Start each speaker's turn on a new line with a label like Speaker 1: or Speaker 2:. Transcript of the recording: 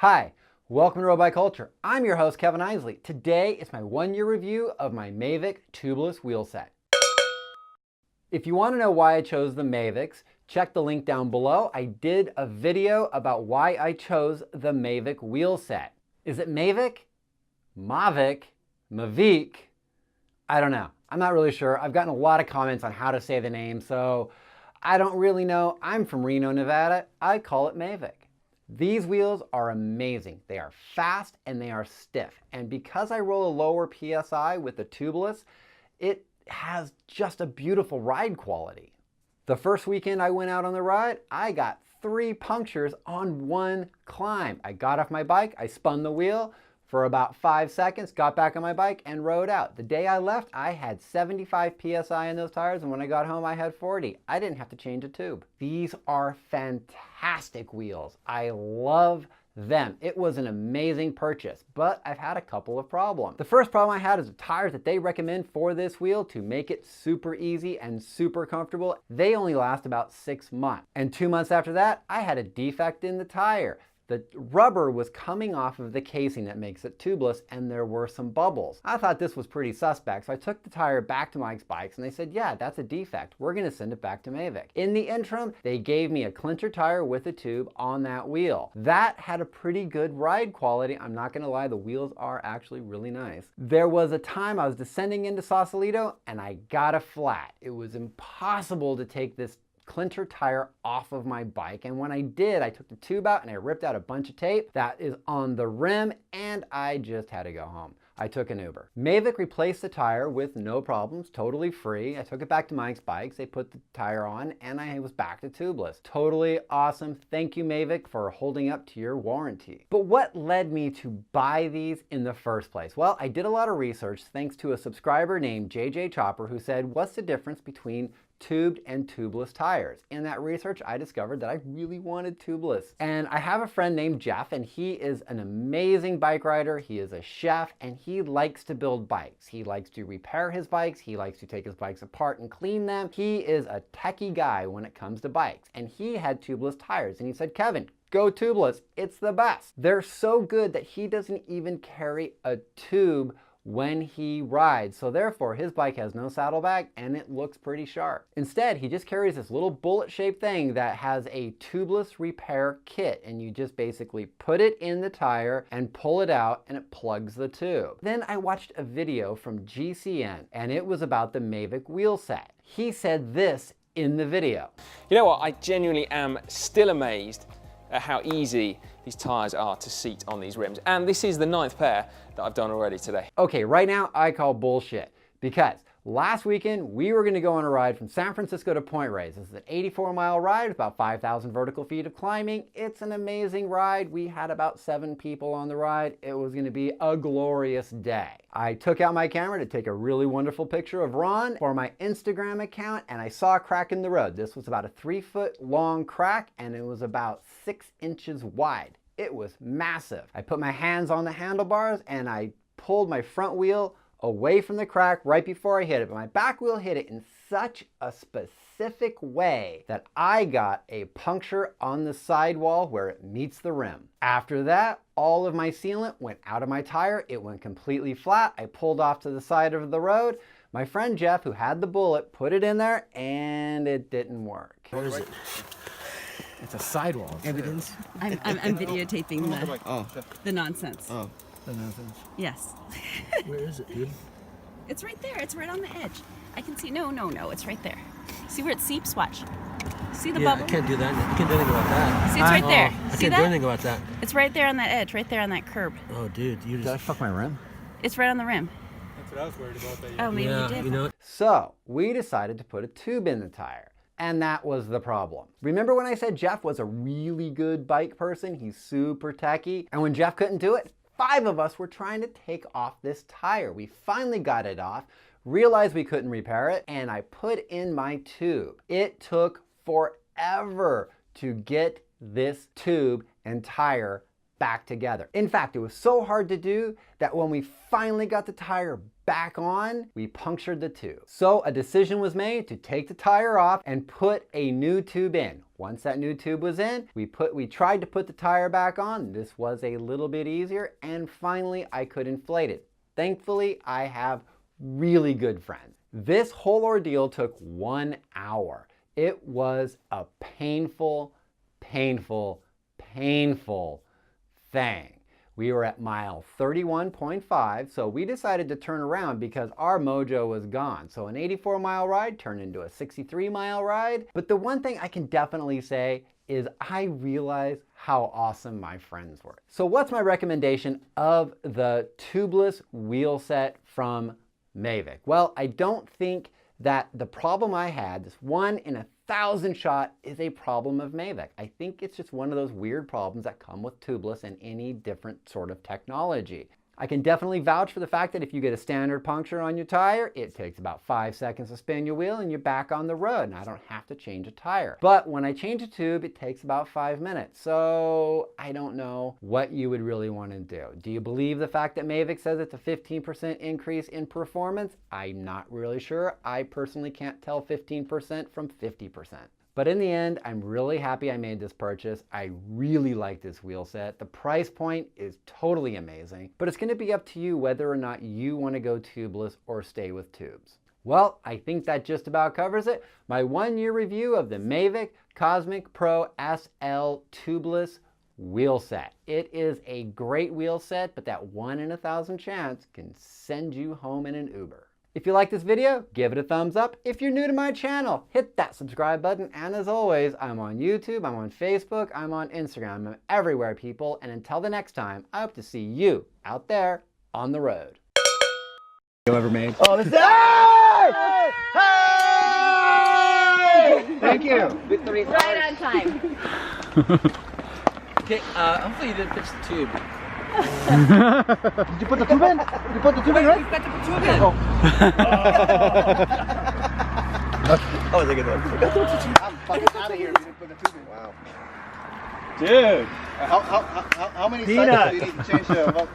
Speaker 1: Hi, welcome to Road Bike Culture. I'm your host, Kevin Isley. Today is my 1-year review of my Mavic tubeless wheel set. If you want to know why I chose the Mavics, check the link down below. I did a video about why I chose the Mavic wheel set. Is it Mavic? Mavic? Mavic? I don't know. I'm not really sure. I've gotten a lot of comments on how to say the name, so I don't really know. I'm from Reno, Nevada. I call it Mavic. These wheels are amazing. They are fast and they are stiff. And because I roll a lower PSI with the tubeless, it has just a beautiful ride quality. The first weekend I went out on the ride, I got 3 punctures on one climb. I got off my bike, I spun the wheel for about 5 seconds, got back on my bike and rode out. The day I left, I had 75 PSI in those tires, and when I got home, I had 40. I didn't have to change a tube. These are fantastic wheels. I love them. It was an amazing purchase, but I've had a couple of problems. The first problem I had is the tires that they recommend for this wheel to make it super easy and super comfortable. They only last about 6 months. And 2 months after that, I had a defect in the tire. The rubber was coming off of the casing that makes it tubeless, and there were some bubbles. I thought this was pretty suspect, so I took the tire back to Mike's Bikes, and they said, yeah, that's a defect. We're gonna send it back to Mavic. In the interim, they gave me a clincher tire with a tube on that wheel. That had a pretty good ride quality. I'm not gonna lie, the wheels are actually really nice. There was a time I was descending into Sausalito, and I got a flat. It was impossible to take this clincher tire off of my bike, and when I did, I took the tube out and I ripped out a bunch of tape that is on the rim, and I just had to go home. I took an Uber. Mavic replaced the tire with no problems, totally free. I took it back to Mike's Bikes, they put the tire on, and I was back to tubeless. Totally awesome. Thank you, Mavic, for holding up to your warranty. But what led me to buy these in the first place? Well, I did a lot of research thanks to a subscriber named JJ Chopper who said, what's the difference between tubed and tubeless tires? In that research, I discovered that I really wanted tubeless. And I have a friend named Jeff, and he is an amazing bike rider. He is a chef, and he likes to build bikes. He likes to repair his bikes. He likes to take his bikes apart and clean them. He is a techie guy when it comes to bikes. And he had tubeless tires, and he said, Kevin, go tubeless. It's the best. They're so good that he doesn't even carry a tube when he rides, so therefore his bike has no saddlebag and it looks pretty sharp. Instead, he just carries this little bullet-shaped thing that has a tubeless repair kit, and you just basically put it in the tire and pull it out and it plugs the tube. Then I watched a video from GCN, and it was about the Mavic wheel set. He said this in the video.
Speaker 2: You know what, I genuinely am still amazed at how easy these tires are to seat on these rims. And this is the 9th pair that I've done already today.
Speaker 1: Okay, right now I call bullshit, because last weekend we were gonna go on a ride from San Francisco to Point Reyes. This is an 84-mile ride with about 5,000 vertical feet of climbing. It's an amazing ride. We had about 7 people on the ride. It was gonna be a glorious day. I took out my camera to take a really wonderful picture of Ron for my Instagram account, and I saw a crack in the road. This was about a 3-foot long crack, and it was about 6 inches wide. It was massive. I put my hands on the handlebars and I pulled my front wheel away from the crack right before I hit it, but my back wheel hit it in such a specific way that I got a puncture on the sidewall where it meets the rim. After that, all of my sealant went out of my tire. It went completely flat. I pulled off to the side of the road. My friend Jeff, who had the bullet, put it in there and it didn't work.
Speaker 3: What is it? It's a sidewall.
Speaker 4: Evidence. I'm videotaping the nonsense.
Speaker 3: Oh, the nonsense.
Speaker 4: Yes.
Speaker 3: Where is it, dude?
Speaker 4: It's right there. It's right on the edge. I can see. No. It's right there. See where it seeps? Watch. See the bubble?
Speaker 3: I can't do that. I can't do anything about that.
Speaker 4: See, it's right there.
Speaker 3: I
Speaker 4: See
Speaker 3: can't
Speaker 4: that?
Speaker 3: do anything about that.
Speaker 4: It's right there on that edge. Right there on that curb.
Speaker 3: Oh, dude, you
Speaker 1: Did I
Speaker 3: just...
Speaker 1: fuck my rim?
Speaker 4: It's right on the rim.
Speaker 5: That's what I was worried about. That
Speaker 4: Oh, maybe you did.
Speaker 3: you know what?
Speaker 1: So we decided to put a tube in the tire. And that was the problem. Remember when I said Jeff was a really good bike person? He's super techie. And when Jeff couldn't do it, 5 of us were trying to take off this tire. We finally got it off, realized we couldn't repair it, and I put in my tube. It took forever to get this tube and tire back together. In fact, it was so hard to do that when we finally got the tire back on, we punctured the tube. So a decision was made to take the tire off and put a new tube in. Once that new tube was in, we tried to put the tire back on. This was a little bit easier, and finally I could inflate it. Thankfully, I have really good friends. This whole ordeal took 1 hour. It was a painful thing. We were at mile 31.5, so we decided to turn around because our mojo was gone. So an 84-mile ride turned into a 63-mile ride. But the one thing I can definitely say is I realized how awesome my friends were. So what's my recommendation of the tubeless wheel set from Mavic? Well, I don't think that the problem I had, this 1 in 1,000 shot, is a problem of Mavic. I think it's just one of those weird problems that come with tubeless and any different sort of technology. I can definitely vouch for the fact that if you get a standard puncture on your tire, it takes about 5 seconds to spin your wheel and you're back on the road, and I don't have to change a tire. But when I change a tube, it takes about 5 minutes. So I don't know what you would really want to do. Do you believe the fact that Mavic says it's a 15% increase in performance? I'm not really sure. I personally can't tell 15% from 50%. But in the end, I'm really happy I made this purchase. I really like this wheel set. The price point is totally amazing, but it's going to be up to you whether or not you want to go tubeless or stay with tubes. Well, I think that just about covers it. My 1-year review of the Mavic Cosmic Pro SL tubeless wheel set. It is a great wheel set, but that 1 in 1,000 chance can send you home in an Uber. If you like this video, give it a thumbs up. If you're new to my channel, hit that subscribe button. And as always, I'm on YouTube, I'm on Facebook, I'm on Instagram, I'm everywhere, people. And until the next time, I hope to see you out there on the road. You ever made? Oh, this is hey! Hey! Thank you. Victory.
Speaker 4: Right on time.
Speaker 3: Okay, hopefully you didn't fix the tube.
Speaker 1: Did you put the tube in? Did you put the tube in, right?
Speaker 3: You've got to put the tube in.
Speaker 1: Oh, look at that. I'm fucking out of here. You didn't put the tube in. Wow. Dude. How many cycles do you need to change the